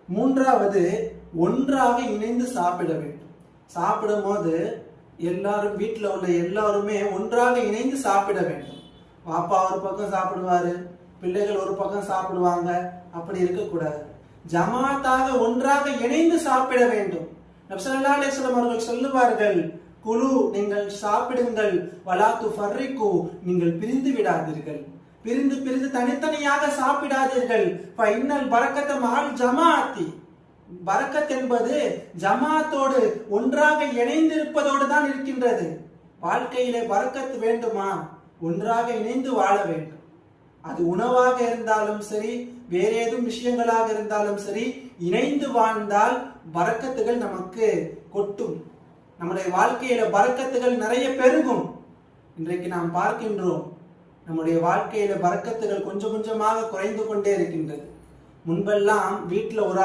மூன்றாவது, ஒன்றாக இணைந்து சாப்பிட வேண்டும். சாப்பிடும் போது எல்லாரும், வீட்டில் உள்ள எல்லாருமே ஒன்றாக இணைந்து சாப்பிட வேண்டும். பாப்பா ஒரு பக்கம் சாப்பிடுவாரு, பிள்ளைகள் ஒரு பக்கம் சாப்பிடுவாங்க. அப்படி இருக்கக்கூடாது. ஜமாத்தாக ஒன்றாக இணைந்து சாப்பிட வேண்டும். நபி ஸல்லல்லாஹு அலைஹி வஸல்லம் அவர்கள் சொல்லுவார்கள், குலு, நீங்கள் சாப்பிடுங்கள், வலா துஃபர்ரிகு, நீங்கள் பிரிந்து விடாதீர்கள், பிரிந்து பிரிந்து தனித்தனியாக சாப்பிடாதீர்கள். ஃபஇன்னல் பரக்கத மஅல் ஜமாஅத்தி, பரக்கத் என்பது ஜமாத்தோடு ஒன்றாக இணைந்திருப்பதோடு தான் இருக்கின்றது. வாழ்க்கையிலே பரக்கத் வேண்டுமா? ஒன்றாக இணைந்து வாழ வேண்டும். அது உணவாக இருந்தாலும் சரி, வேற ஏதும் விஷயங்களாக இருந்தாலும் சரி, இணைந்து வாழ்ந்தால் பரக்கத்துகள் நமக்கு கொட்டும். நம்முடைய வாழ்க்கையில பரக்கத்துகள் நிறைய பெருகும். இன்றைக்கு நாம் பார்க்கின்றோம், நம்முடைய வாழ்க்கையில பரக்கத்துகள் கொஞ்சம் கொஞ்சமாக குறைந்து கொண்டே இருக்கின்றது. முன்பெல்லாம் வீட்டுல ஒரு